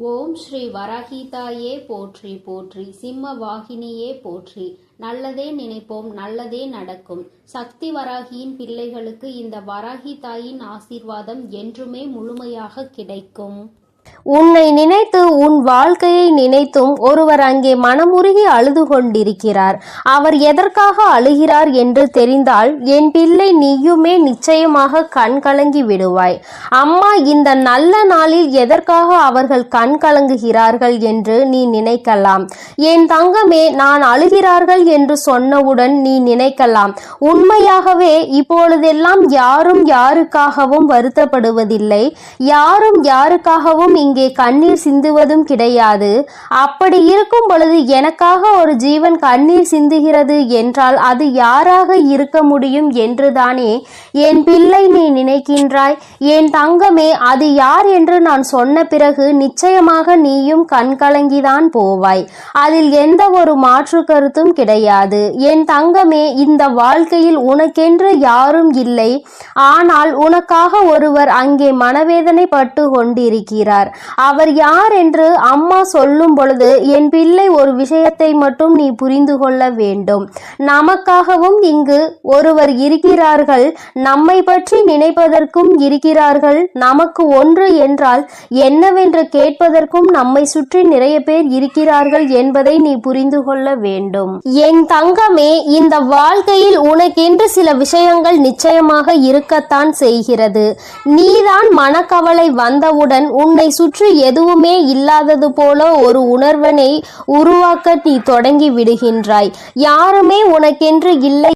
ஓம் ஸ்ரீ வராகிதாயே போற்றி போற்றி, சிம்ம வாகினியே போற்றி. நல்லதே நினைப்போம், நல்லதே நடக்கும். சக்தி வராகியின் பிள்ளைகளுக்கு இந்த வராகி தாயின் ஆசீர்வாதம் என்றுமே முழுமையாக கிடைக்கும். உன்னை நினைத்து உன் வாழ்க்கையை நினைத்தும் ஒருவர் அங்கே மனமுருகி அழுது கொண்டிருக்கிறார். அவர் எதற்காக அழுகிறார் என்று தெரிந்தால் என் பிள்ளை நீயுமே நிச்சயமாக கண் கலங்கி விடுவாய். அம்மா இந்த நல்ல நாளில் எதற்காக அவர்கள் கண் கலங்குகிறார்கள் என்று நீ நினைக்கலாம். என் தங்கமே, நான் அழுகிறார்கள் என்று சொன்னவுடன் நீ நினைக்கலாம், உண்மையாகவே இப்பொழுதெல்லாம் யாரும் யாருக்காகவும் வருத்தப்படுவதில்லை, யாரும் யாருக்காகவும் இங்கே கண்ணீர் சிந்துவதும் கிடையாது. அப்படி இருக்கும் பொழுது எனக்காக ஒரு ஜீவன் கண்ணீர் சிந்துகிறது என்றால் அது யாராக இருக்க முடியும் என்றுதானே என் பிள்ளை நீ நினைக்கின்றாய். என் தங்கமே, அது யார் என்று நான் சொன்ன பிறகு நிச்சயமாக நீயும் கண்கலங்கிதான் போவாய். அதில் எந்த ஒரு மாற்று கருத்தும் கிடையாது. என் தங்கமே, இந்த வாழ்க்கையில் உனக்கென்று யாரும் இல்லை. ஆனால் உனக்காக ஒருவர் அங்கே மனவேதனை பட்டு கொண்டிருக்கிறார். அவர் யார் என்று அம்மா சொல்லும் பொழுது என் பிள்ளை ஒரு விஷயத்தை மட்டும் நீ புரிந்து கொள்ள வேண்டும். நமக்காகவும் இங்கு ஒருவர் இருக்கிறார்கள், நம்மை பற்றி நினைப்பதற்கும் இருக்கிறார்கள். நமக்கு ஒன்று என்றால் என்னவென்று கேட்பதற்கும் நம்மை சுற்றி நிறைய பேர் இருக்கிறார்கள் என்பதை நீ புரிந்து கொள்ள வேண்டும். என் தங்கமே, இந்த வாழ்க்கையில் உனக்கென்று சில விஷயங்கள் நிச்சயமாக இருக்கத்தான் செய்கிறது. நீதான் மனக்கவலை வந்தவுடன் உன்னை சுற்றி எதுவுமே இல்லாதது போல ஒரு உணர்வினை உருவாக்க நீ தொடங்கி விடுகின்றாய். யாருமே உனக்கென்று இல்லை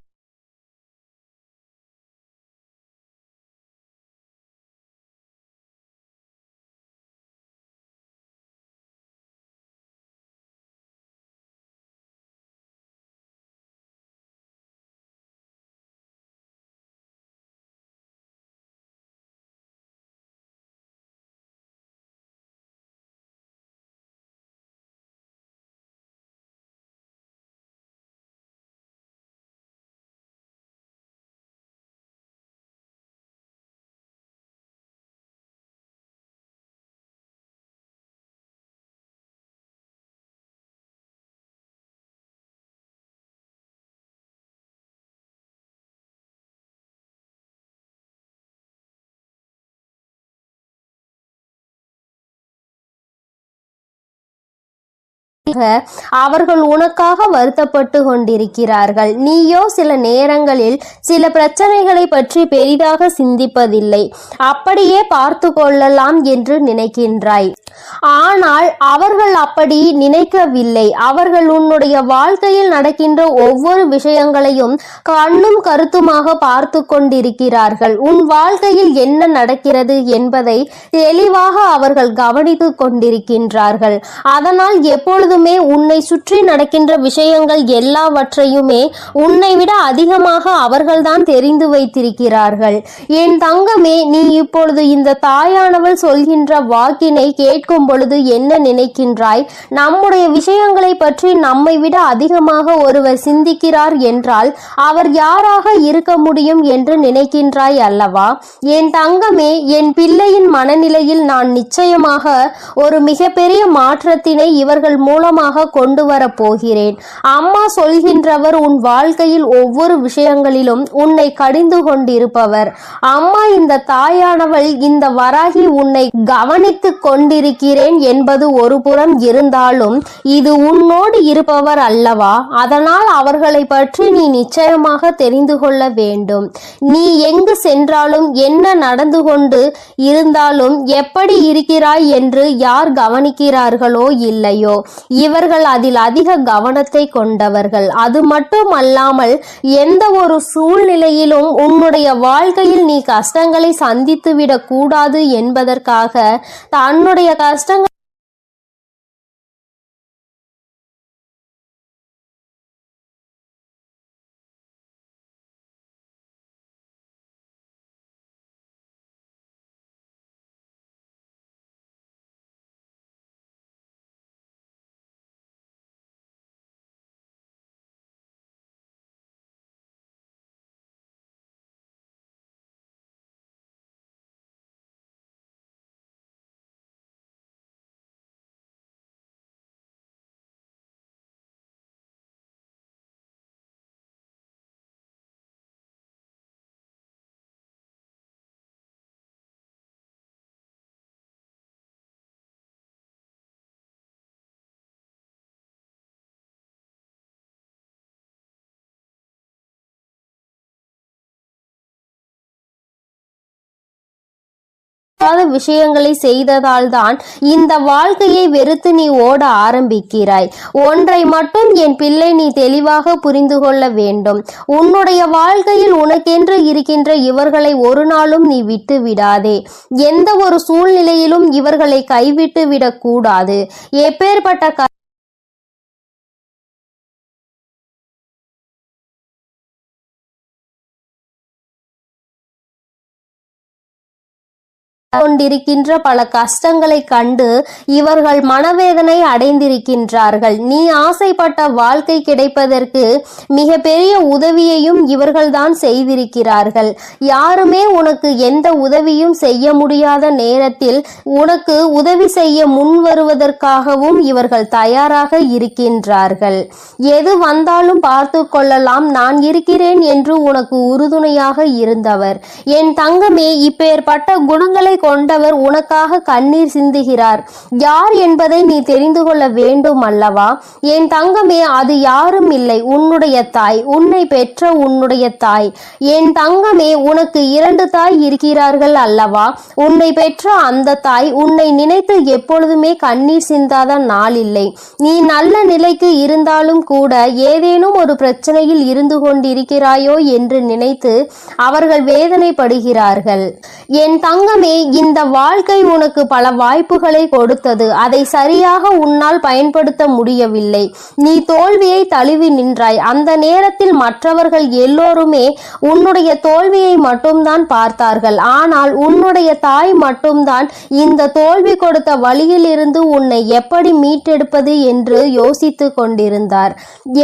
அவர்கள் உனக்காக வருத்தப்பட்டு கொண்டிருக்கிறார்கள். நீயோ சில நேரங்களில் சில பிரச்சனைகளை பற்றி பெரிதாக சிந்திப்பதில்லை. அப்படியே பார்த்து கொள்ளலாம் என்று நினைக்கின்றாய். ஆனால் அவர்கள் அப்படி நினைக்கவில்லை. அவர்கள் உன்னுடைய வாழ்க்கையில் நடக்கின்ற ஒவ்வொரு விஷயங்களையும் கண்ணும் கருத்துமாக பார்த்து கொண்டிருக்கிறார்கள். உன் வாழ்க்கையில் என்ன நடக்கிறது என்பதை தெளிவாக அவர்கள் கவனித்து கொண்டிருக்கின்றார்கள். அதனால் எப்பொழுதுமே உன்னை சுற்றி நடக்கின்ற விஷயங்கள் எல்லாவற்றையுமே உன்னை விட அதிகமாக அவர்கள்தான் தெரிந்து வைத்திருக்கிறார்கள். என் தங்கமே, நீ இப்பொழுது இந்த தாயானவள் சொல்கின்ற வாக்கினை கேட்கும் பொழுது என்ன நினைக்கின்றாய்? நம்முடைய விஷயங்களை பற்றி நம்மை விட அதிகமாக ஒருவர் சிந்திக்கிறார் என்றால் அவர் யாராக இருக்க முடியும் என்று நினைக்கின்றாய் அல்லவா? என் தங்கமே, என் பிள்ளையின் மனநிலையில் நான் நிச்சயமாக ஒரு மிகப்பெரிய மாற்றத்தினை இவர்கள் மூலமாக கொண்டு வரப் போகிறேன். அம்மா சொல்கின்றவர் உன் வாழ்க்கையில் ஒவ்வொரு விஷயங்களிலும் உன்னை கடிந்து கொண்டிருப்பவர். அம்மா இந்த தாயானவள் இந்த வராகி உன்னை கவனித்துக் கொண்டிருக்கிறேன் என்பது ஒரு புறம் இருந்தாலும் இது உன்னோடு இருப்பவர் அல்லவா? அதனால் அவர்களை பற்றி நீ நிச்சயமாக தெரிந்து கொள்ள வேண்டும். நீ எங்கு சென்றாலும் என்ன நடந்து கொண்டு இருந்தாலும் எப்படி இருக்கிறாய் என்று யார் கவனிக்கிறார்களோ இல்லையோ இவர்கள் அதில் அதிக கவனத்தை கொண்டவர்கள். அது மட்டுமல்லாமல் எந்த ஒரு சூழ்நிலையிலும் உன்னுடைய வாழ்க்கையில் நீ கஷ்டங்களை சந்தித்துவிடக் கூடாது என்பதற்காக தன்னுடைய கஷ்டங்கள் விஷயங்களை செய்ததால் தான் இந்த வாழ்க்கையை வெறுத்து நீ ஓட ஆரம்பிக்கிறாய். ஒன்றை மட்டும் என் பிள்ளை நீ தெளிவாக புரிந்து கொள்ள வேண்டும். உன்னுடைய வாழ்க்கையில் உனக்கென்று இருக்கின்ற இவர்களை ஒரு நாளும் நீ விட்டு விடாதே. எந்த ஒரு சூழ்நிலையிலும் இவர்களை கைவிட்டு விடக்கூடாது. எப்பேற்பட்ட கொண்டிருக்கின்ற பல கஷ்டங்களை கண்டு இவர்கள் மனவேதனை அடைந்திருக்கின்றார்கள். நீ ஆசைப்பட்ட வாழ்க்கை கிடைப்பதற்கு மிக பெரிய உதவியையும் இவர்கள்தான் செய்திருக்கிறார்கள். யாருமே உனக்கு எந்த உதவியும் செய்ய முடியாத நேரத்தில் உனக்கு உதவி செய்ய முன் வருவதற்காகவும் இவர்கள் தயாராக இருக்கின்றார்கள். எது வந்தாலும் பார்த்து கொள்ளலாம், நான் இருக்கிறேன் என்று உனக்கு உறுதுணையாக இருந்தவர் என் தங்கமே இப்பேற்பட்ட குணங்களை கொண்டவர் உனக்காக கண்ணீர் சிந்துகிறார். யார் என்பதை நீ தெரிந்து கொள்ள வேண்டும் அல்லவா என் தங்கமே? அது யாரும் இல்லை, உன்னுடைய தாய், உன்னை பெற்ற உன்னுடைய தாய். என் தங்கமே, உனக்கு 2 தாய் இருக்கிறார்கள் அல்லவா? உன்னை பெற்ற அந்த தாய் உன்னை நினைத்து எப்பொழுதுமே கண்ணீர் சிந்தாத நாள் இல்லை. நீ நல்ல நிலைக்கு இருந்தாலும் கூட ஏதேனும் ஒரு பிரச்சனையில் இருந்து கொண்டிருக்கிறாயோ என்று நினைத்து அவர்கள் வேதனைப்படுகிறார்கள். என் தங்கமே, இந்த வாழ்க்கை உனக்கு பல வாய்ப்புகளை கொடுத்தது. அதை சரியாக உன்னால் பயன்படுத்த முடியவில்லை. நீ தோல்வியை தழுவி நின்றாய். அந்த நேரத்தில் மற்றவர்கள் எல்லோருமே உன்னுடைய தோல்வியை மட்டும்தான் பார்த்தார்கள். ஆனால் உன்னுடைய தாய் மட்டும்தான் இந்த தோல்வி கொடுத்த வழியில் இருந்து உன்னை எப்படி மீட்டெடுப்பது என்று யோசித்து கொண்டிருந்தார்.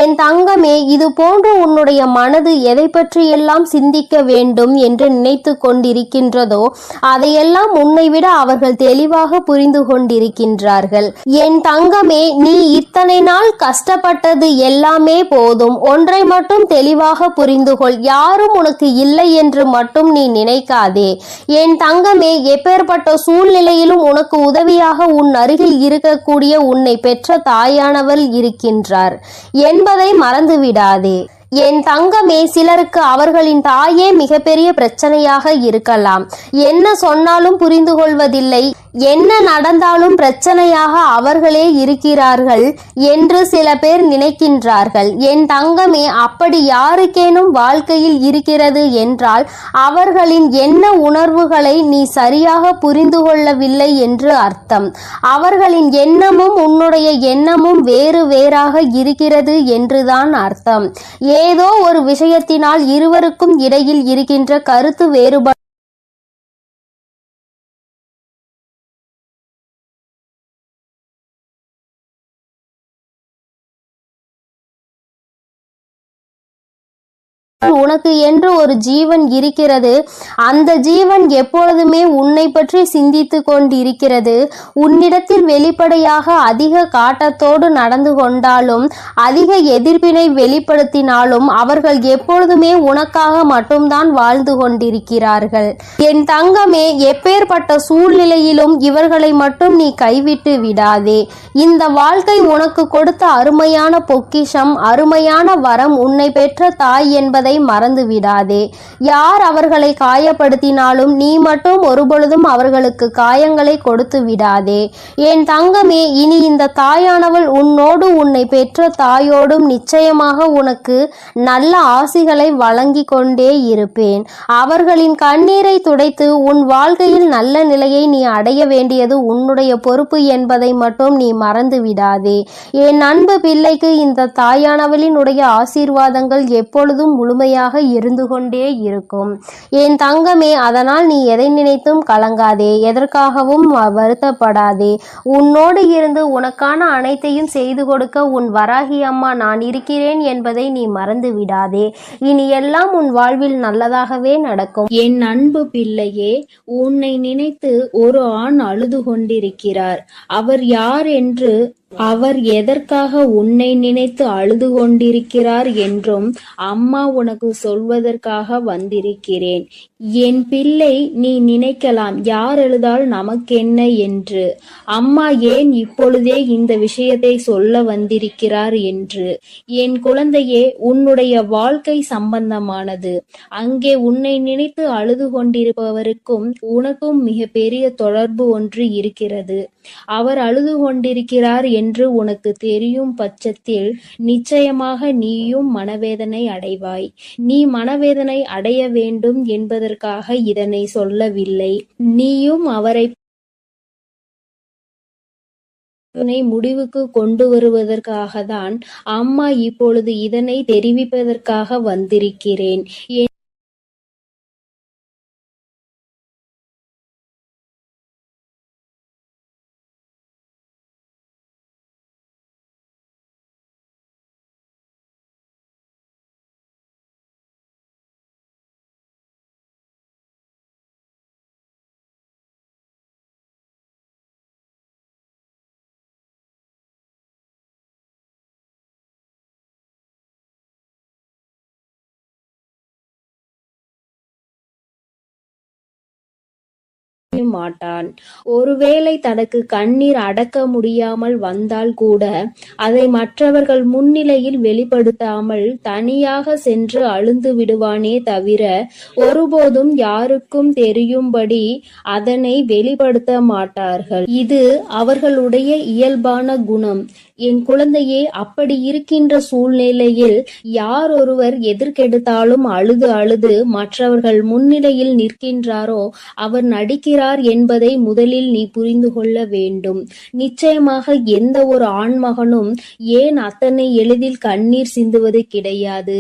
என் தங்கமே, இது போன்று உன்னுடைய மனது எதை பற்றியெல்லாம் சிந்திக்க வேண்டும் என்று நினைத்து கொண்டிருக்கின்றதோ அதையெல்லாம் உன்னை விட அவர்கள் தெளிவாக புரிந்து கொண்டிருக்கின்றார்கள். என் தங்கமே, நீ இத்தனை நாள் கஷ்டப்பட்டது எல்லாமே போதும். ஒன்றை மட்டும் தெளிவாக புரிந்து கொள். யாரும் உனக்கு இல்லை என்று மட்டும் நீ நினைக்காதே. என் தங்கமே, எப்பேற்பட்ட சூழ்நிலையிலும் உனக்கு உதவியாக உன் அருகில் இருக்கக்கூடிய உன்னை பெற்ற தாயானவள் இருக்கின்றார் என்பதை மறந்துவிடாதே. என் தங்கமே, சிலருக்கு அவர்களின் தாயே மிகப்பெரிய பிரச்சனையாக இருக்கலாம். என்ன சொன்னாலும் புரிந்து கொள்வதில்லை, என்ன நடந்தாலும் பிரச்சனையாக அவர்களே இருக்கிறார்கள் என்று சில பேர் நினைக்கின்றார்கள். என் தங்கமே, அப்படி யாருக்கேனும் வாழ்க்கையில் இருக்கிறது என்றால் அவர்களின் என்ன உணர்வுகளை நீ சரியாக புரிந்து கொள்ளவில்லை என்று அர்த்தம். அவர்களின் எண்ணமும் உன்னுடைய எண்ணமும் வேறு வேறாக இருக்கிறது என்றுதான் அர்த்தம். ஏதோ ஒரு விஷயத்தினால் இருவருக்கும் இடையில் இருக்கின்ற கருத்து வேறுபாடு உனக்கு என்று ஒரு ஜீவன் இருக்கிறது. அந்த ஜீவன் எப்பொழுதுமே உன்னை பற்றி சிந்தித்து கொண்டிருக்கிறது. உன்னிடத்தில் வெளிப்படையாக அதிக காட்டத்தோடு நடந்து கொண்டாலும் அதிக எதிர்ப்பினை வெளிப்படுத்தினாலும் அவர்கள் எப்பொழுதுமே உனக்காக மட்டும்தான் வாழ்ந்து கொண்டிருக்கிறார்கள். என் தங்கமே, எப்பேற்பட்ட சூழ்நிலையிலும் இவர்களை மட்டும் நீ கைவிட்டு விடாதே. இந்த வாழ்க்கை உனக்கு கொடுத்த அருமையான பொக்கிஷம், அருமையான வரம், உன்னை பெற்ற தாய் என்பதை மறந்து விடாதே. யார் அவர்களை காயப்படுத்தினாலும் நீ மட்டும் ஒருபொழுதும் அவர்களுக்கு காயங்களை கொடுத்து விடாதே. என் தங்கமே, இனி இந்த தாயானவள் உன்னோடு உன்னை பெற்ற தாயோடும் நிச்சயமாக உனக்கு நல்ல ஆசிகளை வழங்கி கொண்டே இருப்பேன். அவர்களின் கண்ணீரை துடைத்து உன் வாழ்க்கையில் நல்ல நிலையை நீ அடைய வேண்டியது உன்னுடைய பொறுப்பு என்பதை மட்டும் நீ மறந்து விடாதே. என் அன்பு பிள்ளைக்கு இந்த தாயானவளினுடைய ஆசீர்வாதங்கள் எப்பொழுதும் முழுமையாக இருந்து கொண்டே இருக்கும். என் தங்கமே, அதனால் நீ எதை நினைத்தும் கலங்காதே, எதற்காகவும் வருத்தப்படாதே. உன்னோடு இருந்து உனக்கான அனைத்தையும் செய்து கொடுக்க உன் வராகி அம்மா நான் இருக்கிறேன் என்பதை நீ மறந்து விடாதே. இனி எல்லாம் உன் வாழ்வில் நல்லதாகவே நடக்கும். என் அன்பு பிள்ளையே, உன்னை நினைத்து ஒரு ஆண் அழுது கொண்டிருக்கிறார். அவர் யார் என்று அவர் எதற்காக உன்னை நினைத்து அழுது கொண்டிருக்கிறார் என்றும் அம்மா உனக்கு சொல்வதற்காக வந்திருக்கிறேன். என் பிள்ளை, நீ நினைக்கலாம் யார் எழுதால் நமக்கென்ன என்று. அம்மா ஏன் இப்பொழுதே இந்த விஷயத்தை சொல்ல வந்திருக்கிறார் என்று. என் குழந்தையே, உன்னுடைய வாழ்க்கை சம்பந்தமானது. அங்கே உன்னை நினைத்து அழுது கொண்டிருப்பவருக்கும் உனக்கும் மிக பெரிய தொடர்பு ஒன்று இருக்கிறது. அவர் அழுது கொண்டிருக்கிறார் என்று உனக்கு தெரியும் பட்சத்தில் நிச்சயமாக நீயும் மனவேதனை அடைவாய். நீ மனவேதனை அடைய வேண்டும் என்பதற்காக இதனை சொல்லவில்லை. நீயும் அவரை முடிவுக்கு கொண்டு வருவதற்காக தான் அம்மா இப்பொழுது இதனை தெரிவிப்பதற்காக வந்திருக்கிறேன். மாட்டான். ஒருவேளை தனக்கு கண்ணீர் அடக்க முடியாமல் வந்தால் கூட அதை மற்றவர்கள் முன்னிலையில் வெளிப்படுத்தாமல் தனியாக சென்று அழுந்து விடுவானே தவிர ஒருபோதும் யாருக்கும் தெரியும்படி அதனை வெளிப்படுத்த மாட்டார்கள். இது அவர்களுடைய இயல்பான குணம். என் குழந்தையே, அப்படி இருக்கின்ற சூழ்நிலையில் யார் ஒருவர் எதற்கெடுத்தாலும் அழுது அழுது மற்றவர்கள் முன்னிலையில் நிற்கின்றாரோ அவர் நடிக்கிறார் என்பதை முதலில் நீ புரிந்து கொள்ள வேண்டும். நிச்சயமாக எந்த ஒரு ஆண்மகனும் ஏன் அத்தனை எளிதில் கண்ணீர் சிந்துவது கிடையாது.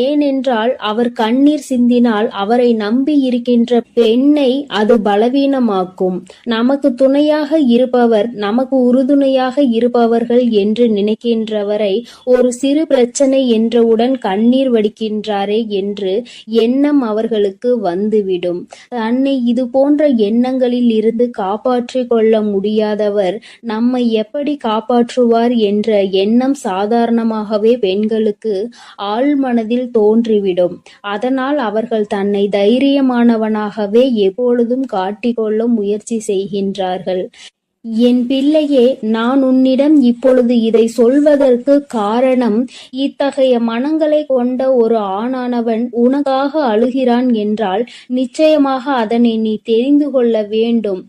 ஏனென்றால் அவர் கண்ணீர் சிந்தினால் அவரை நம்பி இருக்கின்ற பெண்ணை அது பலவீனமாக்கும். நமக்கு துணையாக இருப்பவர், நமக்கு உறுதுணையாக இருப்பவர்கள் என்று நினைக்கின்றவரை ஒரு சிறு பிரச்சனை என்றவுடன் கண்ணீர் வடிக்கின்றாரே என்று எண்ணம் அவர்களுக்கு வந்துவிடும். தன்னை இது போன்ற எண்ணங்களில் இருந்து காப்பாற்றிக் கொள்ள முடியாதவர் நம்மை எப்படி காப்பாற்றுவார் என்ற எண்ணம் சாதாரணமாகவே பெண்களுக்கு ஆழ்மனதில் தோன்றிவிடும். அதனால் அவர்கள் தன்னை தைரியமானவனாகவே எப்பொழுதும் காட்டிக்கொள்ள முயற்சி செய்கின்றார்கள். என் பிள்ளையே, நான் உன்னிடம் இப்பொழுது இதை சொல்வதற்கு காரணம், இத்தகைய மனங்களை கொண்ட ஒரு ஆணானவன் உனக்காக அழுகிறான் என்றால் நிச்சயமாக அதனை நீ தெரிந்து கொள்ள வேண்டும்.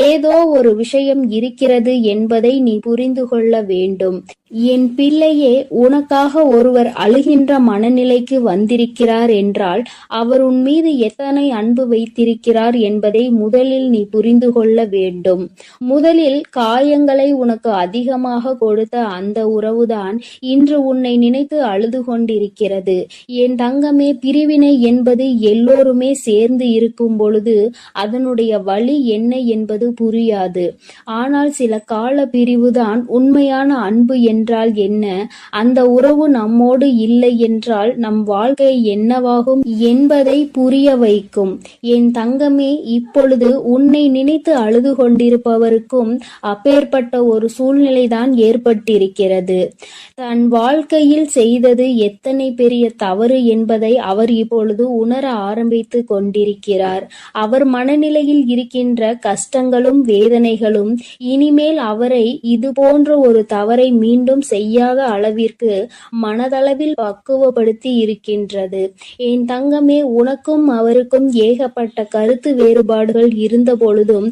ஏதோ ஒரு விஷயம் இருக்கிறது என்பதை நீ புரிந்து கொள்ள வேண்டும். என் பிள்ளையே, உனக்காக ஒருவர் அழுகின்ற மனநிலைக்கு வந்திருக்கிறார் என்றால் அவர் உன் மீது எத்தனை அன்பு வைத்திருக்கிறார் என்பதை முதலில் நீ புரிந்து கொள்ள வேண்டும். முதலில் காயங்களை உனக்கு அதிகமாக கொடுத்த அந்த உறவுதான் இன்று உன்னை நினைத்து அழுது கொண்டிருக்கிறது. என் தங்கமே, பிரிவினை என்பது எல்லோருமே சேர்ந்து இருக்கும் பொழுது அதனுடைய வலி என்ன என்பது புரியாது. ஆனால் சில கால பிரிவுதான் உண்மையான அன்பு என்றால் என்ன, அந்த உறவு நம்மோடு இல்லை என்றால் நம் வாழ்க்கை என்னவாகும் என்பதை புரிய வைக்கும். என் தங்கமே, இப்பொழுது உன்னை நினைத்து அழுது கொண்டிருப்பவருக்கும் அப்பேற்பட்ட ஒரு சூழ்நிலைதான் ஏற்பட்டிருக்கிறது. தன் வாழ்க்கையில் செய்தது எத்தனை பெரிய தவறு என்பதை அவர் இப்பொழுது உணர ஆரம்பித்து கொண்டிருக்கிறார். அவர் மனநிலையில் இருக்கின்ற கஷ்டங்களும் வேதனைகளும் இனிமேல் அவரை இது போன்ற ஒரு தவறை மீண்டும் செய்யாத அளவிற்கு மனதளவில் பக்குவப்படுத்தி இருக்கின்றது. என் தங்கமே, உனக்கும் அவருக்கும் ஏகப்பட்ட கருத்து வேறுபாடுகள் இருந்த பொழுதும்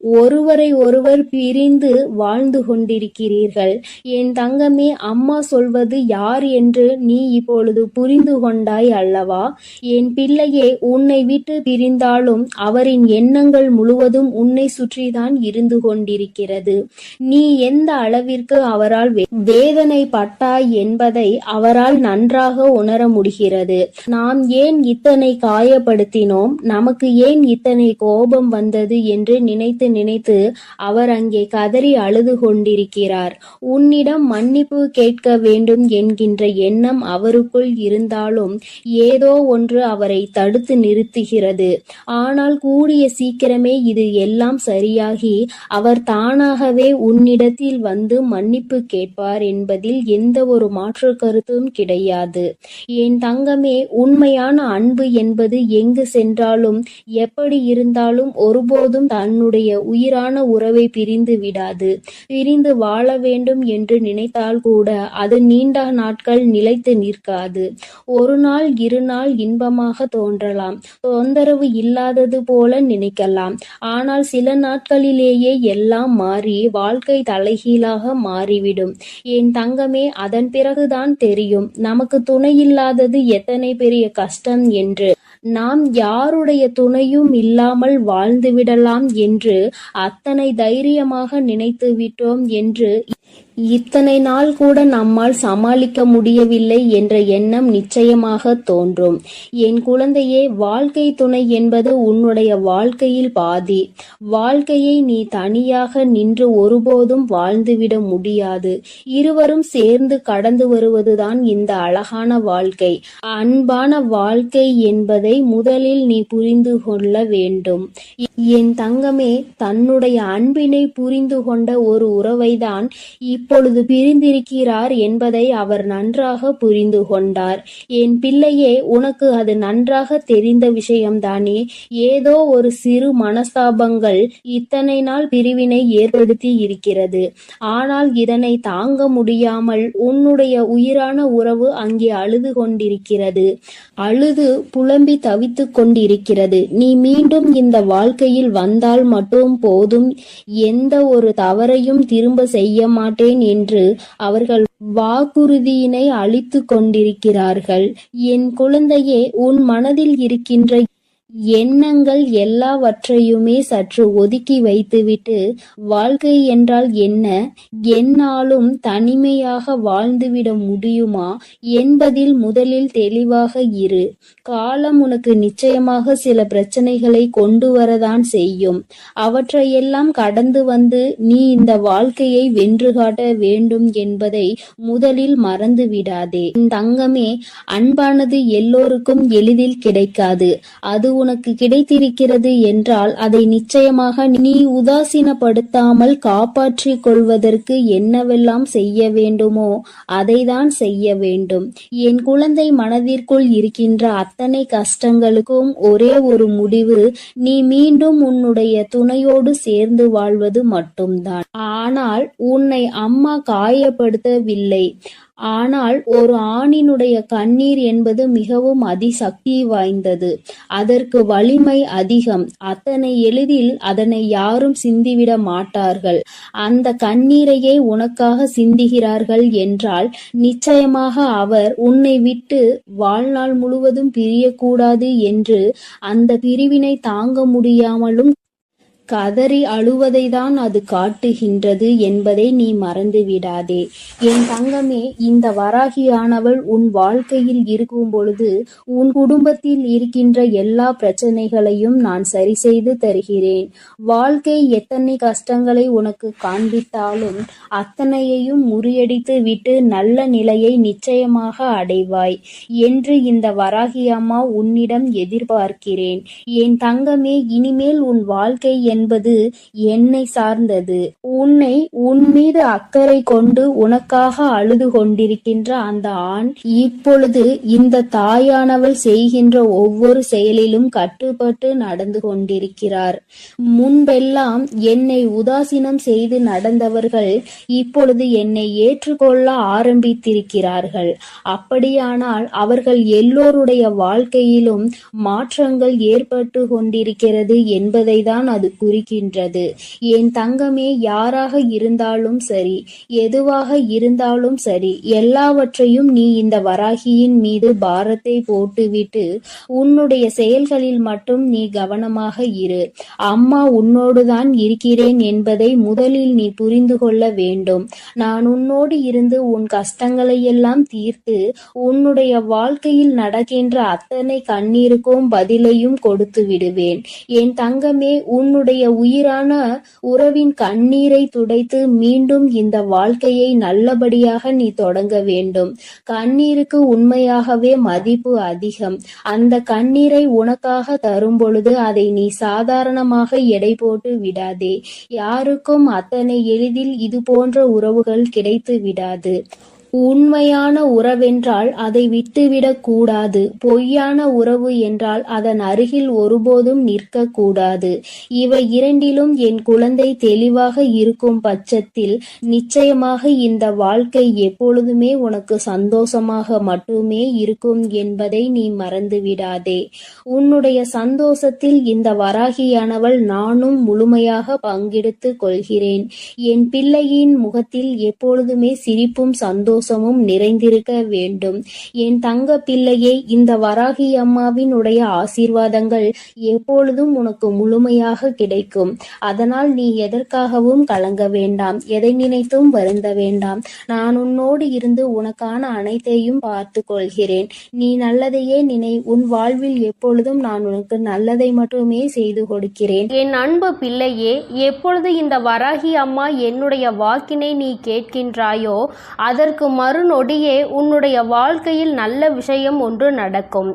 ஒருவரை ஒருவர் பிரிந்து வாழ்ந்து கொண்டிருக்கிறீர்கள். என் தங்கமே, அம்மா சொல்வது யார் என்று நீ இப்பொழுது புரிந்து கொண்டாய் அல்லவா? என் பிள்ளையே, உன்னை விட்டு பிரிந்தாலும் அவரின் எண்ணங்கள் முழுவதும் உன்னை சுற்றிதான் இருந்து கொண்டிருக்கிறது. நீ எந்த அளவிற்கு அவரால் வேதனை பட்டாய் என்பதை அவரால் நன்றாக உணர முடிகிறது. நாம் ஏன் இத்தனை காயப்படுத்தினோம், நமக்கு ஏன் இத்தனை கோபம் வந்தது என்று நினைத்து நினைத்து அவர் அங்கே கதறி அழுது கொண்டிருக்கிறார். உன்னிடம் மன்னிப்பு கேட்க வேண்டும் என்கின்ற எண்ணம் அவருக்குள் இருந்தாலும் ஏதோ ஒன்று அவரை தடுத்து நிறுத்துகிறது. ஆனால் கூடிய சீக்கிரமே இது எல்லாம் சரியாகி அவர் தானாகவே உன்னிடத்தில் வந்து மன்னிப்பு கேட்பார் என்பதில் எந்த ஒரு மாற்று கருத்தும் கிடையாது. என் தங்கமே, உண்மையான அன்பு என்பது எங்கு சென்றாலும் எப்படி இருந்தாலும் ஒருபோதும் தன்னுடைய உயிரான உறவை பிரிந்து விடாது. பிரிந்து வாழ வேண்டும் என்று நினைத்தால் கூட அது நீண்ட நாட்கள் நிலைத்து நிற்காது. ஒரு நாள் இரு நாள் இன்பமாக தோன்றலாம், தொந்தரவு இல்லாதது போல நினைக்கலாம். ஆனால் சில நாட்களிலேயே எல்லாம் மாறி வாழ்க்கை தலைகீழாக மாறிவிடும். என் தங்கமே, அதன் பிறகுதான் தெரியும் நமக்கு துணையில்லாதது எத்தனை பெரிய கஷ்டம் என்று. நாம் யாருடைய துணையும் இல்லாமல் வாழ்ந்துவிடலாம் என்று அத்தனை தைரியமாக நினைத்து விட்டோம் என்று இத்தனை நாள் கூட நம்மால் சமாளிக்க முடியவில்லை என்ற எண்ணம் நிச்சயமாக தோன்றும். என் குழந்தையே, வாழ்க்கை துணை என்பது உன்னுடைய வாழ்க்கையில் பாதி. வாழ்க்கையை நீ தனியாக நின்று ஒருபோதும் வாழ்ந்துவிட முடியாது. இருவரும் சேர்ந்து கடந்து வருவதுதான் இந்த அழகான வாழ்க்கை. அன்பான வாழ்க்கை என்பதை முதலில் நீ புரிந்து கொள்ள வேண்டும். என் தங்கமே, தன்னுடைய அன்பினை புரிந்து கொண்ட ஒரு உறவைதான் இப்பொழுது பிரிந்திருக்கிறார் என்பதை அவர் நன்றாக புரிந்து கொண்டார். என் பிள்ளையே, உனக்கு அது நன்றாக தெரிந்த விஷயம்தானே. ஏதோ ஒரு சிறு மனஸ்தாபங்கள் இத்தனை நாள் பிரிவினை ஏற்படுத்தி இருக்கிறது. ஆனால் இதனை தாங்க முடியாமல் உன்னுடைய உயிரான உறவு அங்கே அழுது கொண்டிருக்கிறது. அழுது புலம்பி தவித்து கொண்டிருக்கிறது. நீ மீண்டும் இந்த வாழ்க்கையில் வந்தால் மட்டும் போதும், எந்த ஒரு தவறையும் திரும்ப செய்ய மாட்டேன் என்று அவர்கள் வாக்குறுதியினை அளித்து கொண்டிருக்கிறார்கள். என் குழந்தையே, உன் மனதில் இருக்கின்ற எண்ணங்கள் எல்லாவற்றையுமே சற்று ஒதுக்கி வைத்துவிட்டு, வாழ்க்கை என்றால் என்ன, என்னாலும் தனிமையாக வாழ்ந்துவிட முடியுமா என்பதில் முதலில் தெளிவாக இரு. காலம் உனக்கு நிச்சயமாக சில பிரச்சனைகளை கொண்டு வரதான் செய்யும். அவற்றையெல்லாம் கடந்து வந்து நீ இந்த வாழ்க்கையை வென்று காட்ட வேண்டும் என்பதை முதலில் மறந்து விடாதே. தங்கமே, அன்பானது எல்லோருக்கும் எளிதில் கிடைக்காது. அது உனக்கு கிடைத்திருக்கிறது என்றால் அதை நிச்சயமாக நீ உதாசீனப்படுத்தாமல் காப்பாற்றிக் கொள்வதற்கு என்னவெல்லாம் செய்ய வேண்டுமோ அதைதான் செய்ய வேண்டும். என் குழந்தை, மனதிற்குள் இருக்கின்ற அத்தனை கஷ்டங்களுக்கும் ஒரே ஒரு முடிவு, நீ மீண்டும் உன்னுடைய துணையோடு சேர்ந்து வாழ்வது மட்டும்தான். ஆனால் உன்னை அம்மா காயப்படுத்தவில்லை. ஆனால் ஒரு ஆணினுடைய கண்ணீர் என்பது மிகவும் அதிசக்தி வாய்ந்தது. அதற்கு வலிமை அதிகம். அத்தனை எளிதில் அதனை யாரும் சிந்திவிட மாட்டார்கள். அந்த கண்ணீரையே உனக்காக சிந்துகிறார்கள் என்றால் நிச்சயமாக அவர் உன்னை விட்டு வாழ்நாள் முழுவதும் பிரியக்கூடாது என்று அந்த பிரிவினை தாங்க முடியாமலும் கதறி அழுவதை தான் அது காட்டுகின்றது என்பதை நீ மறந்து விடாதே. என் தங்கமே, இந்த வராகியானவள் உன் வாழ்க்கையில் இருக்கும் பொழுது உன் குடும்பத்தில் இருக்கின்ற எல்லா பிரச்சனைகளையும் நான் சரி செய்து தருகிறேன். வாழ்க்கை எத்தனை கஷ்டங்களை உனக்கு காண்பித்தாலும் அத்தனையையும் முறியடித்து விட்டு நல்ல நிலையை நிச்சயமாக அடைவாய் என்று இந்த வராகி அம்மா உன்னிடம் எதிர்பார்க்கிறேன். என் தங்கமே, இனிமேல் உன் வாழ்க்கை என்பது என்னை சார்ந்தது. உன்னை உன் மீது அக்கறை கொண்டு உனக்காக அழுது கொண்டிருக்கின்ற அந்த ஆண் இப்பொழுது இந்த தாயானவள் செய்கின்ற ஒவ்வொரு செயலிலும் கட்டுப்பட்டு நடந்து கொண்டிருக்கிறார். முன்பெல்லாம் என்னை உதாசீனம் செய்து நடந்தவர்கள் இப்பொழுது என்னை ஏற்றுக்கொள்ள ஆரம்பித்திருக்கிறார்கள். அப்படியானால் அவர்கள் எல்லோருடைய வாழ்க்கையிலும் மாற்றங்கள் ஏற்பட்டு கொண்டிருக்கிறது என்பதை தான் அது குறிக்கின்றது. என் தங்கமே, யாராக இருந்தாலும் சரி, எதுவாக இருந்தாலும் சரி, எல்லாவற்றையும் நீ இந்த வராகியின் மீது பாரத்தை போட்டுவிட்டு உன்னுடைய செயல்களில் மட்டும் நீ கவனமாக இரு. அம்மா உன்னோடுதான் இருக்கிறேன் என்பதை முதலில் நீ புரிந்து கொள்ள வேண்டும். நான் உன்னோடு இருந்து உன் கஷ்டங்களை எல்லாம் தீர்த்து உன்னுடைய வாழ்க்கையில் நடக்கின்ற அத்தனை கண்ணீருக்கும் பதிலையும் கொடுத்து விடுவேன். என் தங்கமே, உன்னுடைய உன்னுடைய உயிரான உறவின் கண்ணீரை துடைத்து மீண்டும் இந்த வாழ்க்கையை நல்லபடியாக நீ தொடங்க வேண்டும். கண்ணீருக்கு உண்மையாகவே மதிப்பு அதிகம். அந்த கண்ணீரை உனக்காக தரும் பொழுது அதை நீ சாதாரணமாக எடை போட்டு விடாதே. யாருக்கும் அத்தனை எளிதில் இது போன்ற உறவுகள் கிடைத்து விடாது. உண்மையான உறவென்றால் அதை விட்டுவிடக் கூடாது. பொய்யான உறவு என்றால் அதன் அருகில் ஒருபோதும் நிற்க கூடாது. இவை இரண்டிலும் என் குழந்தை தெளிவாக இருக்கும் பட்சத்தில் நிச்சயமாக இந்த வாழ்க்கை எப்பொழுதுமே உனக்கு சந்தோஷமாக மட்டுமே இருக்கும் என்பதை நீ மறந்துவிடாதே. உன்னுடைய சந்தோஷத்தில் இந்த வராகியானவள் நானும் முழுமையாக பங்கெடுத்து கொள்கிறேன். என் பிள்ளையின் முகத்தில் எப்பொழுதுமே சிரிப்பும் சந்தோஷமும் நிறைந்திருக்க வேண்டும். என் தங்க பிள்ளையே, இந்த வராகி அம்மாவினுடைய ஆசீர்வாதங்கள் எப்பொழுதும் உனக்கு முழுமையாக கிடைக்கும். அதனால் நீ எதற்காகவும் கலங்க வேண்டாம், எதை நினைத்தும் வருந்த வேண்டாம். நான் உன்னோடு இருந்து உனக்கான அனைத்தையும் பார்த்து கொள்கிறேன். நீ நல்லதையே நினை. உன் வாழ்வில் எப்பொழுதும் நான் உனக்கு நல்லதை மட்டுமே செய்து கொடுக்கிறேன். என் அன்பு பிள்ளையே, எப்பொழுது இந்த வராகி அம்மா என்னுடைய வாக்கினை நீ கேட்கின்றாயோ அதற்கு மறுநொடியே உன்னுடைய வாழ்க்கையில் நல்ல விஷயம் ஒன்று நடக்கும்.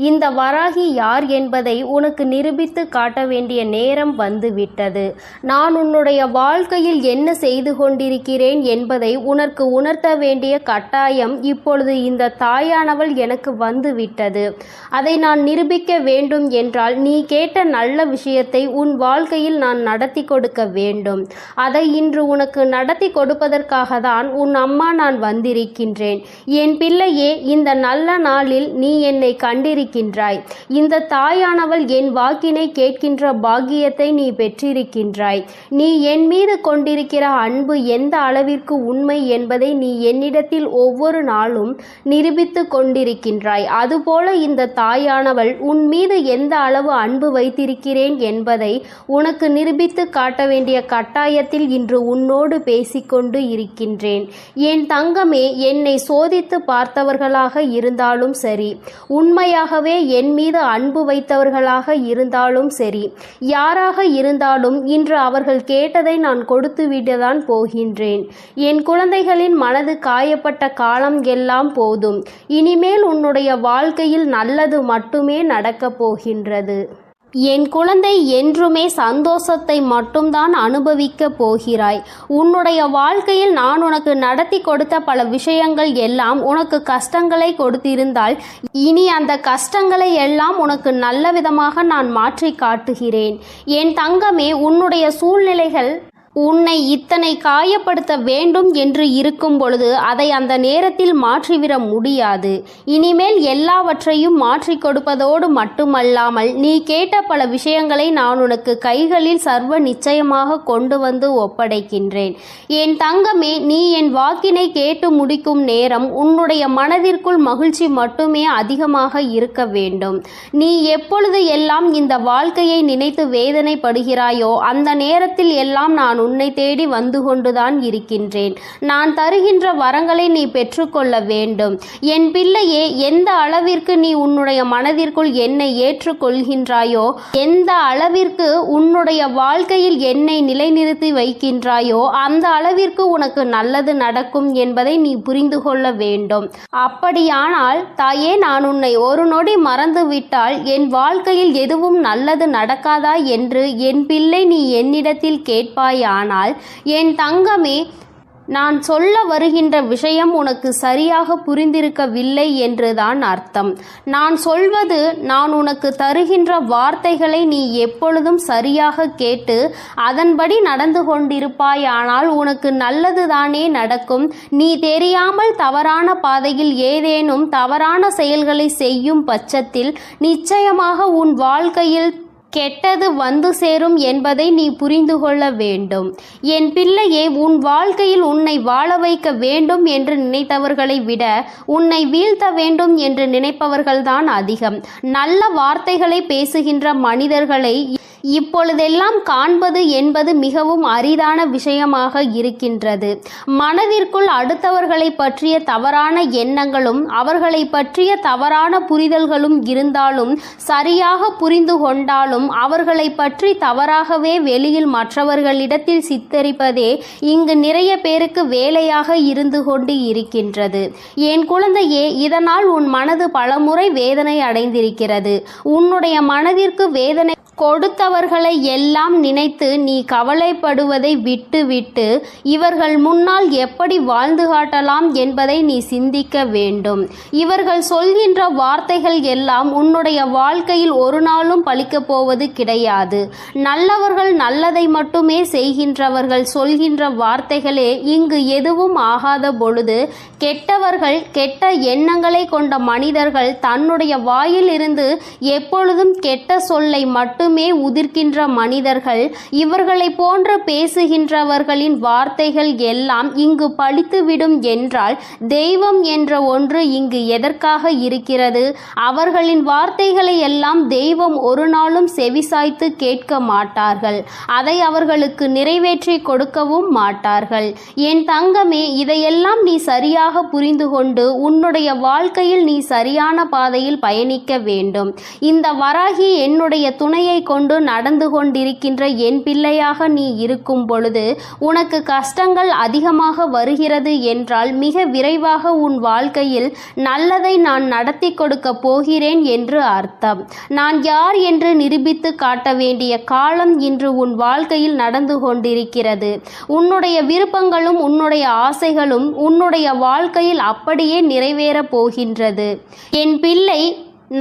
இந்த வராகி யார் என்பதை உனக்கு நிரூபித்து காட்ட வேண்டிய நேரம் வந்துவிட்டது. நான் உன்னுடைய வாழ்க்கையில் என்ன செய்து கொண்டிருக்கிறேன் என்பதை உனக்கு உணர்த்த வேண்டிய கட்டாயம் இப்பொழுது இந்த தாயானவள் எனக்கு வந்துவிட்டது. அதை நான் நிரூபிக்க வேண்டும் என்றால் நீ கேட்ட நல்ல விஷயத்தை உன் வாழ்க்கையில் நான் நடத்தி கொடுக்க வேண்டும். அதை இன்று உனக்கு நடத்தி கொடுப்பதற்காக தான் உன் அம்மா நான் வந்திருக்கின்றேன். என் பிள்ளையே, இந்த நல்ல நாளில் நீ என்னை கண்டிருக்கின்றாய். இந்த தாயானவள் என் வாக்கினை கேட்கின்ற பாக்கியத்தை நீ பெற்றிருக்கின்றாய். நீ என் மீது கொண்டிருக்கிற அன்பு எந்த அளவிற்கு உண்மை என்பதை நீ என்னிடத்தில் ஒவ்வொரு நாளும் நிரூபித்து கொண்டிருக்கின்றாய். அதுபோல இந்த தாயானவள் உன் மீது எந்த அளவு அன்பு வைத்திருக்கிறேன் என்பதை உனக்கு நிரூபித்து காட்ட வேண்டிய கட்டாயத்தில் இன்று உன்னோடு பேசிக்கொண்டு இருக்கின்றேன். என் தங்கமே, என்னை சோதித்து பார்த்தவர்களாக இருந்தாலும் சரி, உண்மையாகவே என் மீது அன்பு வைத்தவர்களாக இருந்தாலும் சரி, யாராக இருந்தாலும் இன்று அவர்கள் கேட்டதை நான் கொடுத்து விடத்தான் போகின்றேன். என் குழந்தைகளின் மனது காயப்பட்ட காலம் எல்லாம் போதும். இனிமேல் உன்னுடைய வாழ்க்கையில் நல்லது மட்டுமே நடக்கப் போகின்றது. என் குழந்தை, என்றுமே சந்தோஷத்தை மட்டும்தான் அனுபவிக்க போகிறாய். உன்னுடைய வாழ்க்கையில் நான் உனக்கு நடத்தி கொடுத்த பல விஷயங்கள் எல்லாம் உனக்கு கஷ்டங்களை கொடுத்திருந்தால் இனி அந்த கஷ்டங்களை எல்லாம் உனக்கு நல்ல விதமாக நான் மாற்றி காட்டுகிறேன். என் தங்கமே, உன்னுடைய சூழ்நிலைகள் உன்னை இத்தனை காயப்படுத்த வேண்டும் என்று இருக்கும் பொழுது அதை அந்த நேரத்தில் மாற்றிவிட முடியாது. இனிமேல் எல்லாவற்றையும் மாற்றி கொடுப்பதோடு மட்டுமல்லாமல் நீ கேட்ட பல விஷயங்களை நான் உனக்கு கைகளில் சர்வ நிச்சயமாக கொண்டு வந்து ஒப்படைக்கின்றேன். என் தங்கமே, நீ என் வாக்கினை கேட்டு முடிக்கும் நேரம் உன்னுடைய மனதிற்குள் மகிழ்ச்சி மட்டுமே அதிகமாக இருக்க வேண்டும். நீ எப்பொழுது எல்லாம் இந்த வாழ்க்கையை நினைத்து வேதனைப்படுகிறாயோ அந்த நேரத்தில் எல்லாம் நான் உன்னை தேடி வந்து கொண்டுதான் இருக்கின்றேன். நான் தருகின்ற வரங்களை நீ பெற்றுக்கொள்ள வேண்டும். என் பிள்ளையே, எந்த அளவிற்கு நீ உன்னுடைய மனதிற்குள் என்னை ஏற்றுக்கொள்கின்றாயோ, எந்த அளவிற்கு உன்னுடைய வாழ்க்கையில் என்னை நிலைநிறுத்தி வைக்கின்றாயோ அந்த அளவிற்கு உனக்கு நல்லது நடக்கும் என்பதை நீ புரிந்து கொள்ள வேண்டும். அப்படியானால் தாயே, நான் உன்னை ஒரு நொடி மறந்துவிட்டால் என் வாழ்க்கையில் எதுவும் நல்லது நடக்காதா என்று என் பிள்ளை நீ என்னிடத்தில் கேட்பாய். ஆனால் என் தங்கமே, நான் சொல்ல வருகின்ற விஷயம் உனக்கு சரியாக புரிந்திருக்கவில்லை என்றுதான் அர்த்தம். நான் சொல்வது, நான் உனக்கு தருகின்ற வார்த்தைகளை நீ எப்பொழுதும் சரியாக கேட்டு அதன்படி நடந்து கொண்டிருப்பாயானால் உனக்கு நல்லதுதானே நடக்கும். நீ தெரியாமல் தவறான பாதையில் ஏதேனும் தவறான செயல்களை செய்யும் பட்சத்தில் நிச்சயமாக உன் வாழ்க்கையில் கெட்டது வந்து சேரும் என்பதை நீ புரிந்து கொள்ள வேண்டும். என் பிள்ளையே, உன் வாழ்க்கையில் உன்னை வாழ வைக்க வேண்டும் என்று நினைத்தவர்களை விட உன்னை வீழ்த்த வேண்டும் என்று நினைப்பவர்கள்தான் அதிகம். நல்ல வார்த்தைகளை பேசுகின்ற மனிதர்களை இப்பொழுதெல்லாம் காண்பது என்பது மிகவும் அரிதான விஷயமாக இருக்கின்றது. மனதிற்குள் அடுத்தவர்களை பற்றிய தவறான எண்ணங்களும் அவர்களை பற்றிய தவறான புரிதல்களும் இருந்தாலும், சரியாக புரிந்து கொண்டாலும் அவர்களை பற்றி தவறாகவே வெளியில் மற்றவர்களிடத்தில் சித்தரிப்பதே இங்கு நிறைய பேருக்கு வேலையாக இருந்து கொண்டு இருக்கின்றது. என் குழந்தையே, இதனால் உன் மனது பலமுறை வேதனை அடைந்திருக்கிறது. உன்னுடைய மனதிற்கு வேதனை கொடுத்தவர்களை எல்லாம் நினைத்து நீ கவலைப்படுவதை விட்டுவிட்டு இவர்கள் முன்னால் எப்படி வாழ்ந்து காட்டலாம் என்பதை நீ சிந்திக்க வேண்டும். இவர்கள் சொல்கின்ற வார்த்தைகள் எல்லாம் உன்னுடைய வாழ்க்கையில் ஒரு நாளும் பலிக்கப் போவது கிடையாது. நல்லவர்கள் நல்லதை மட்டுமே செய்கின்றவர்கள் சொல்கின்ற வார்த்தைகளே இங்கு எதுவும் ஆகாத பொழுது, கெட்டவர்கள் கெட்ட எண்ணங்களை கொண்ட மனிதர்கள் தன்னுடைய வாயிலிருந்து எப்பொழுதும் கெட்ட சொல்லை மட்டுமே உதிர்க்கின்ற மனிதர்கள், இவர்களை போன்ற பேசுகின்றவர்களின் வார்த்தைகள் எல்லாம் இங்கு பலித்துவிடும் என்றால் தெய்வம் என்ற ஒன்று இங்கு எதற்காக இருக்கிறது? அவர்களின் வார்த்தைகளை எல்லாம் தெய்வம் ஒரு நாளும் செவிசாய்த்து கேட்க மாட்டார்கள். அதை அவர்களுக்கு நிறைவேற்றி கொடுக்கவும் மாட்டார்கள். என் தங்கமே, இதையெல்லாம் நீ சரியாக புரிந்து கொண்டு உன்னுடைய வாழ்க்கையில் நீ சரியான பாதையில் பயணிக்க வேண்டும். இந்த வராகி என்னுடைய துணையை கொண்டு நடந்து கொண்டிருக்கின்ற என் பிள்ளையாக நீ இருக்கும் பொழுது உனக்கு கஷ்டங்கள் அதிகமாக வருகிறது என்றால் மிக விரைவாக உன் வாழ்க்கையில் நல்லதை நான் நடத்தி கொடுக்க போகிறேன் என்று அர்த்தம். நான் யார் என்று நிரூபித்து காட்ட வேண்டிய காலம் இன்று உன் வாழ்க்கையில் நடந்து கொண்டிருக்கிறது. உன்னுடைய விருப்பங்களும் உன்னுடைய ஆசைகளும் உன்னுடைய வாழ்க்கையில் அப்படியே நிறைவேறப் போகின்றது. என் பிள்ளை,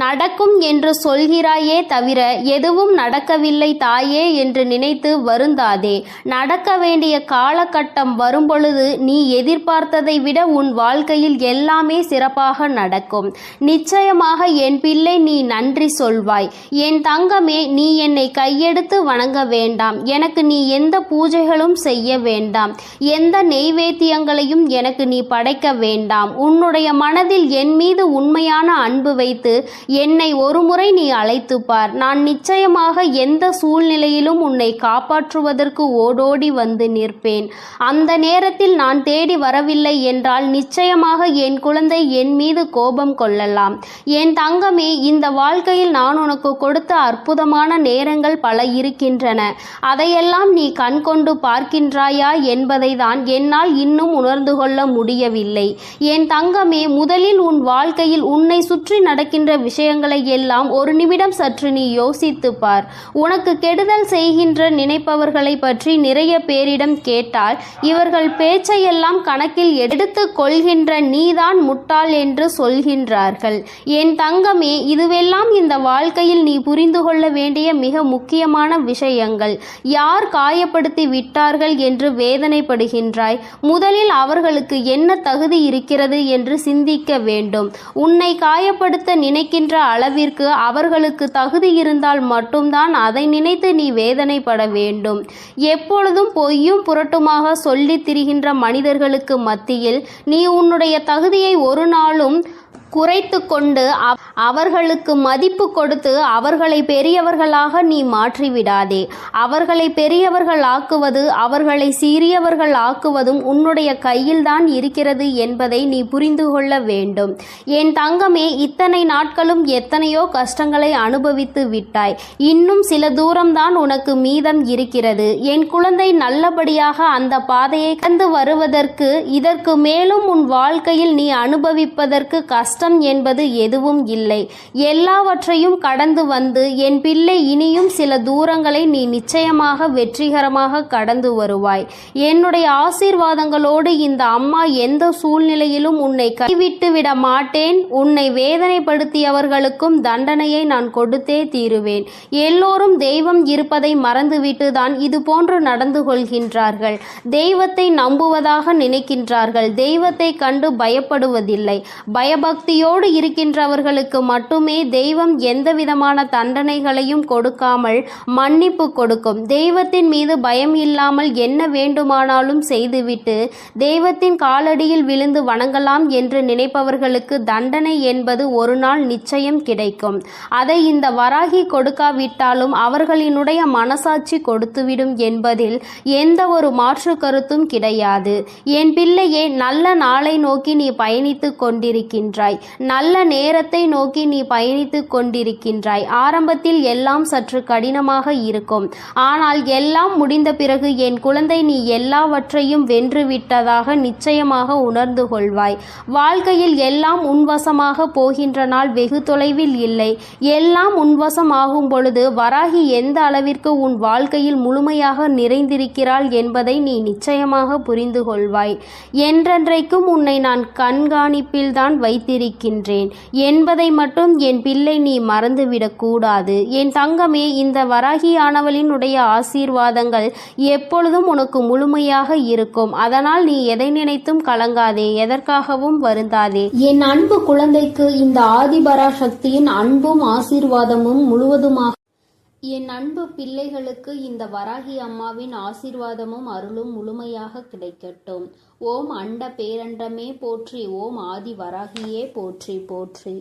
நடக்கும் என்று சொல்கிறாயே தவிர எதுவும் நடக்கவில்லை தாயே என்று நினைத்து வருந்தாதே. நடக்க வேண்டிய காலகட்டம் வரும்பொழுது நீ எதிர்பார்த்ததை விட உன் வாழ்க்கையில் எல்லாமே சிறப்பாக நடக்கும். நிச்சயமாக என் பிள்ளை, நீ நன்றி சொல்வாய். என் தங்கமே, நீ என்னை கையெடுத்து வணங்க வேண்டாம். எனக்கு நீ எந்த பூஜைகளும் செய்ய வேண்டாம். எந்த நெய்வேத்தியங்களையும் எனக்கு நீ படைக்க வேண்டாம். உன்னுடைய மனதில் என் மீது உண்மையான அன்பு வைத்து என்னை ஒருமுறை நீ அழைத்து பார். நான் நிச்சயமாக எந்த சூழ்நிலையிலும் உன்னை காப்பாற்றுவதற்கு ஓடோடி வந்து நிற்பேன். அந்த நேரத்தில் நான் தேடி வரவில்லை என்றால் நிச்சயமாக என் குழந்தை என் மீது கோபம் கொள்ளலாம். என் தங்கமே, இந்த வாழ்க்கையில் நான் உனக்கு கொடுத்த அற்புதமான நேரங்கள் பல இருக்கின்றன. அதையெல்லாம் நீ கண் கொண்டு பார்க்கின்றாயா என்பதை தான் என்னால் இன்னும் உணர்ந்து கொள்ள முடியவில்லை. என் தங்கமே, முதலில் உன் வாழ்க்கையில் உன்னை சுற்றி நடக்கின்ற விஷயங்களை எல்லாம் ஒரு நிமிடம் சற்று நீ யோசித்து பார். உனக்கு கெடுதல் செய்கின்ற நினைப்பவர்களை பற்றி நிறைய பேரிடம் கேட்டால் இவர்கள் பேச்சையெல்லாம் கணக்கில் எடுத்து கொள்கின்ற நீதான் முட்டாள் என்று சொல்கின்றார்கள். என் தங்கமே, இதுவெல்லாம் இந்த வாழ்க்கையில் நீ புரிந்து கொள்ள வேண்டிய மிக முக்கியமான விஷயங்கள். யார் காயப்படுத்தி விட்டார்கள் என்று வேதனைப்படுகின்றாய்? முதலில் அவர்களுக்கு என்ன தகுதி இருக்கிறது என்று சிந்திக்க வேண்டும். உன்னை காயப்படுத்த நினைக்கின்ற அளவிற்கு அவர்களுக்கு தகுதி இருந்தால் மட்டும்தான் அதை நினைத்து நீ வேதனைப்பட வேண்டும். எப்பொழுதும் பொய்யும் புரட்டுமாக சொல்லித் திரிகின்ற மனிதர்களுக்கு மத்தியில் நீ உன்னுடைய தகுதியை ஒரு நாளும் குறைத்து கொண்டு அவர்களுக்கு மதிப்பு கொடுத்து அவர்களை பெரியவர்களாக நீ மாற்றிவிடாதே. அவர்களை பெரியவர்கள் ஆக்குவது அவர்களை சிறியவர்கள் ஆக்குவதும் உன்னுடைய கையில்தான் இருக்கிறது என்பதை நீ புரிந்து கொள்ள வேண்டும். என் தங்கமே, இத்தனை நாட்களும் எத்தனையோ கஷ்டங்களை அனுபவித்து விட்டாய். இன்னும் சில தூரம்தான் உனக்கு மீதம் இருக்கிறது. என் குழந்தை, நல்லபடியாக அந்த பாதையை கடந்து வருவதற்கு இதற்கு மேலும் உன் வாழ்க்கையில் நீ அனுபவிப்பதற்கு கஷ்டம் என்பது எதுவும் இல்லை. எல்லாவற்றையும் கடந்து வந்து என் பிள்ளை, இனியும் சில தூரங்களை நீ நிச்சயமாக வெற்றிகரமாக கடந்து வருவாய். என்னுடைய ஆசீர்வாதங்களோடு இந்த அம்மா எந்த சூழ்நிலையிலும் உன்னை கைவிட்டு விட மாட்டேன். உன்னை வேதனைப்படுத்தியவர்களுக்கும் தண்டனையை நான் கொடுத்தே தீருவேன். எல்லோரும் தெய்வம் இருப்பதை மறந்துவிட்டு தான் இது போன்று நடந்து கொள்கின்றார்கள். தெய்வத்தை நம்புவதாக நினைக்கின்றார்கள். தெய்வத்தை கண்டு பயப்படுவதில்லை. பயபக்தி பயபக்தியோடு இருக்கின்றவர்களுக்கு மட்டுமே தெய்வம் எந்தவிதமான தண்டனைகளையும் கொடுக்காமல் மன்னிப்பு கொடுக்கும். தெய்வத்தின் மீது பயம் இல்லாமல் என்ன வேண்டுமானாலும் செய்துவிட்டு தெய்வத்தின் காலடியில் விழுந்து வணங்கலாம் என்று நினைப்பவர்களுக்கு தண்டனை என்பது ஒரு நாள் நிச்சயம் கிடைக்கும். அதை இந்த வராகி கொடுக்காவிட்டாலும் அவர்களினுடைய மனசாட்சி கொடுத்துவிடும் என்பதில் எந்த ஒரு மாற்று கருத்தும் கிடையாது. என் பிள்ளையே, நல்ல நாளை நோக்கி நீ பயணித்துக் கொண்டிருக்கின்றாய். நல்ல நேரத்தை நோக்கி நீ பயணித்துக் கொண்டிருக்கின்றாய். ஆரம்பத்தில் எல்லாம் சற்று கடினமாக இருக்கும். ஆனால் எல்லாம் முடிந்த பிறகு என் குழந்தை, நீ எல்லாவற்றையும் வென்று விட்டதாக நிச்சயமாக உணர்ந்து கொள்வாய். வாழ்க்கையில் எல்லாம் உன்வசமாக போகின்ற நாள் வெகு தொலைவில் இல்லை. எல்லாம் உன்வசமாகும் பொழுது வராகி எந்த அளவிற்கு உன் வாழ்க்கையில் முழுமையாக நிறைந்திருக்கிறாள் என்பதை நீ நிச்சயமாக புரிந்து கொள்வாய். என்றென்றைக்கும் உன்னை நான் கண்காணிப்பில்தான் வைத்திருக்கின்றேன் என்பதை மட்டும் என் பிள்ளை நீ மறந்துவிடக் கூடாது. என் தங்கமே, இந்த வராகியானவளினுடைய ஆசீர்வாதங்கள் எப்பொழுதும் உனக்கு முழுமையாக இருக்கும். அதனால் நீ எதை நினைத்தும் கலங்காதே, எதற்காகவும் வருந்தாதே. என் அன்பு குழந்தைக்கு இந்த ஆதிபராசக்தியின் அன்பும் ஆசீர்வாதமும் முழுவதுமாக என் அன்பு பிள்ளைகளுக்கு இந்த வராகி அம்மாவின் ஆசீர்வாதமும் அருளும் முழுமையாக கிடைக்கட்டும். ஓம் அண்ட பேரண்டமே போற்றி. ஓம் ஆதி வராகியே போற்றி போற்றி.